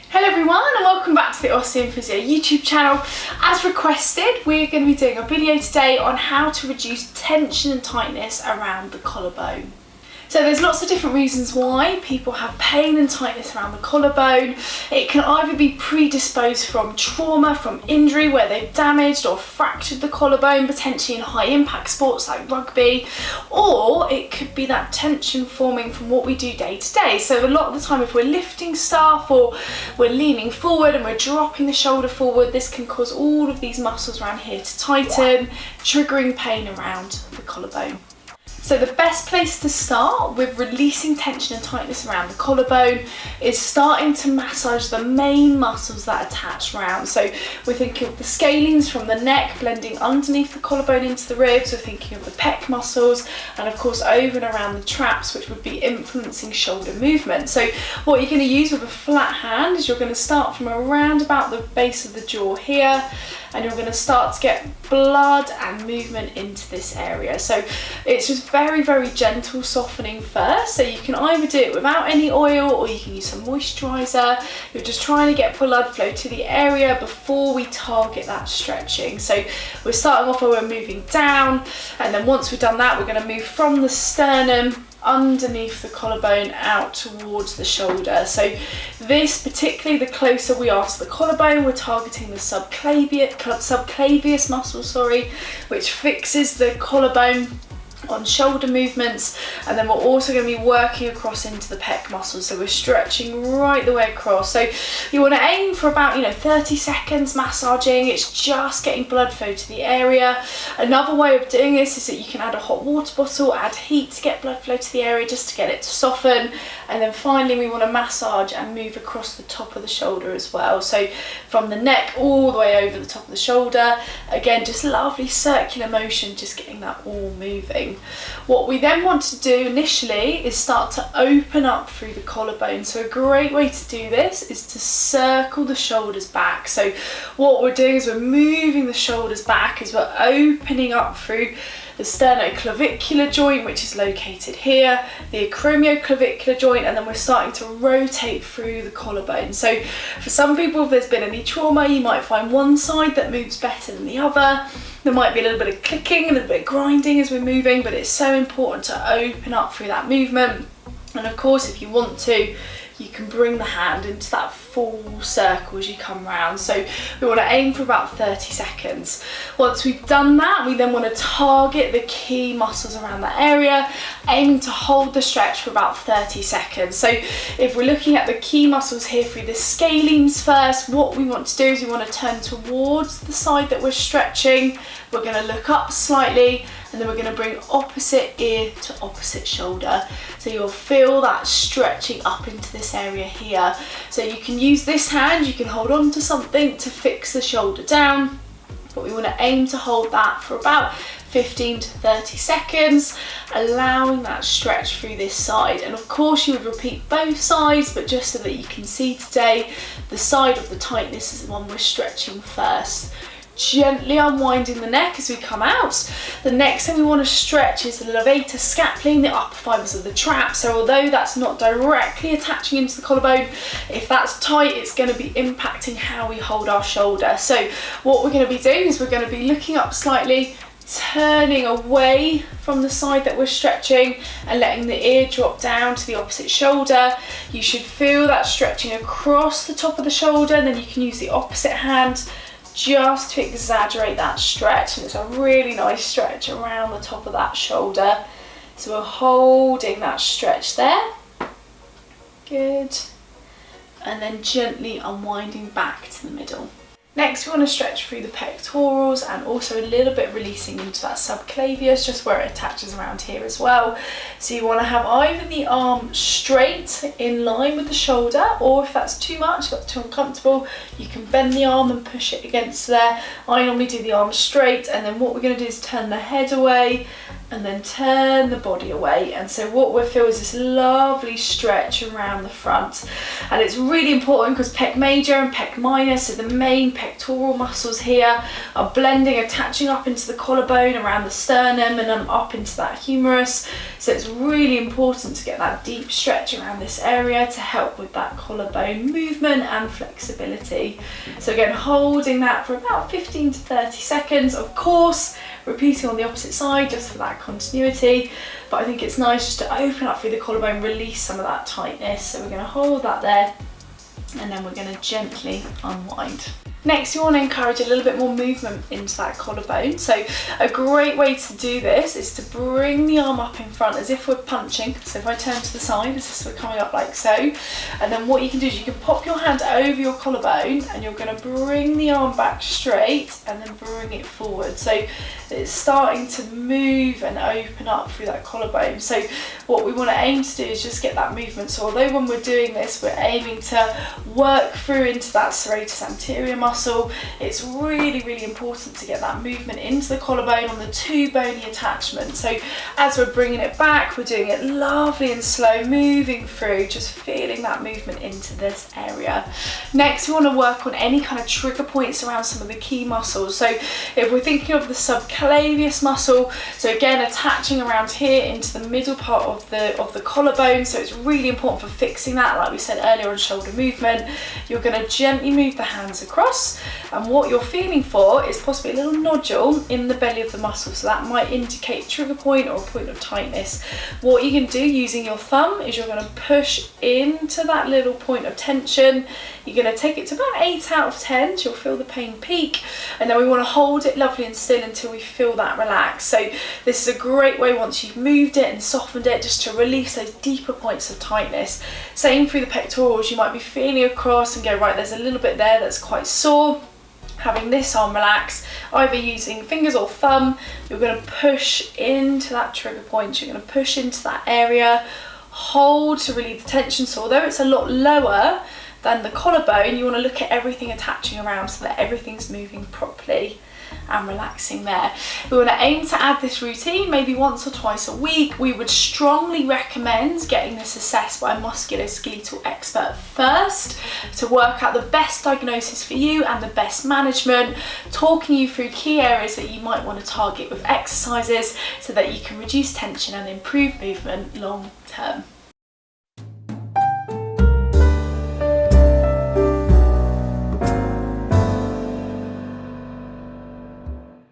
Hello everyone and welcome back to the Osteo and Physio YouTube channel. As requested, we're going to be doing a video today on how to reduce tension and tightness around the collarbone. So there's lots of different reasons why people have pain and tightness around the collarbone. It can either be predisposed from trauma, from injury where they've damaged or fractured the collarbone, potentially in high impact sports like rugby, or it could be that tension forming from what we do day to day. So a lot of the time if we're lifting stuff or we're leaning forward and we're dropping the shoulder forward, this can cause all of these muscles around here to tighten, triggering pain around the collarbone. So the best place to start with releasing tension and tightness around the collarbone is starting to massage the main muscles that attach around. So we're thinking of the scalenes from the neck blending underneath the collarbone into the ribs. We're thinking of the pec muscles and of course over and around the traps, which would be influencing shoulder movement. So what you're going to use with a flat hand is you're going to start from around about the base of the jaw here, and you're going to start to get blood and movement into this area. So it's just very, very gentle softening first. So you can either do it without any oil or you can use some moisturiser. You're just trying to get blood flow to the area before we target that stretching. So we're starting off where we're moving down, and then once we've done that, we're going to move from the sternum underneath the collarbone out towards the shoulder. So this, particularly the closer we are to the collarbone, we're targeting the subclavius muscle, which fixes the collarbone on shoulder movements, and then we're also going to be working across into the pec muscles, so we're stretching right the way across. So you want to aim for about 30 seconds massaging. It's just getting blood flow to the area. Another way of doing this is that you can add a hot water bottle, add heat to get blood flow to the area just to get it to soften, and then finally we want to massage and move across the top of the shoulder as well. So from the neck all the way over the top of the shoulder, again just lovely circular motion, just getting that all moving. What we then want to do initially is start to open up through the collarbone. So a great way to do this is to circle the shoulders back. So what we're doing is we're moving the shoulders back as we're opening up through the sternoclavicular joint, which is located here, the acromioclavicular joint, and then we're starting to rotate through the collarbone. So for some people, if there's been any trauma, you might find one side that moves better than the other. There might be a little bit of clicking, a little bit of grinding as we're moving, but it's so important to open up through that movement. And of course, if you want to, you can bring the hand into that full circle as you come round. So we want to aim for about 30 seconds. Once we've done that, we then want to target the key muscles around that area, aiming to hold the stretch for about 30 seconds. So if we're looking at the key muscles here through the scalenes first, what we want to do is we want to turn towards the side that we're stretching. We're going to look up slightly, and then we're going to bring opposite ear to opposite shoulder. So you'll feel that stretching up into this area here. So you can use this hand, you can hold on to something to fix the shoulder down, but we want to aim to hold that for about 15 to 30 seconds, allowing that stretch through this side. And of course you would repeat both sides, but just so that you can see today, the side of the tightness is the one we're stretching first. Gently unwinding the neck as we come out. The next thing we want to stretch is the levator scapulae, the upper fibres of the trap. So although that's not directly attaching into the collarbone, if that's tight, it's going to be impacting how we hold our shoulder. So what we're going to be doing is we're going to be looking up slightly, turning away from the side that we're stretching and letting the ear drop down to the opposite shoulder. You should feel that stretching across the top of the shoulder, and then you can use the opposite hand just to exaggerate that stretch, and it's a really nice stretch around the top of that shoulder. So we're holding that stretch there. Good. And then gently unwinding back to the middle. Next, we want to stretch through the pectorals and also a little bit releasing into that subclavius, just where it attaches around here as well. So you want to have either the arm straight in line with the shoulder, or if that's too much, that's too uncomfortable, you can bend the arm and push it against there. I normally do the arm straight, and then what we're going to do is turn the head away and then turn the body away. And so what we'll feel is this lovely stretch around the front. And it's really important because pec major and pec minor, so the main pectoral muscles here, are blending, attaching up into the collarbone around the sternum and up into that humerus. So it's really important to get that deep stretch around this area to help with that collarbone movement and flexibility. So again, holding that for about 15 to 30 seconds, of course, repeating on the opposite side just for that continuity. But I think it's nice just to open up through the collarbone, release some of that tightness. So we're going to hold that there, and then we're going to gently unwind. Next, you want to encourage a little bit more movement into that collarbone. So a great way to do this is to bring the arm up in front as if we're punching. So if I turn to the side, as if we're coming up like so. And then what you can do is you can pop your hand over your collarbone, and you're going to bring the arm back straight and then bring it forward. So it's starting to move and open up through that collarbone. So what we want to aim to do is just get that movement. So although when we're doing this, we're aiming to work through into that serratus anterior muscle, it's really important to get that movement into the collarbone on the two bony attachments. So as we're bringing it back, we're doing it lovely and slow, moving through, just feeling that movement into this area. Next, we want to work on any kind of trigger points around some of the key muscles. So if we're thinking of the subclavius muscle, so again, attaching around here into the middle part of the collarbone. So it's really important for fixing that, like we said earlier on shoulder movement. You're going to gently move the hands across, and what you're feeling for is possibly a little nodule in the belly of the muscle. So that might indicate trigger point or a point of tightness. What you can do using your thumb is you're going to push into that little point of tension. You're going to take it to about 8 out of 10, so you'll feel the pain peak, and then we want to hold it lovely and still until we feel that relax. So this is a great way, once you've moved it and softened it, just to release those deeper points of tightness. Same through the pectorals, you might be feeling across and go, right, there's a little bit there that's quite sore. Having this arm relax, either using fingers or thumb, you're going to push into that trigger point, you're going to push into that area, hold to relieve the tension. So although it's a lot lower than the collarbone, you want to look at everything attaching around so that everything's moving properly and relaxing there. We want to aim to add this routine maybe once or twice a week. We would strongly recommend getting this assessed by a musculoskeletal expert first to work out the best diagnosis for you and the best management, talking you through key areas that you might want to target with exercises so that you can reduce tension and improve movement long term.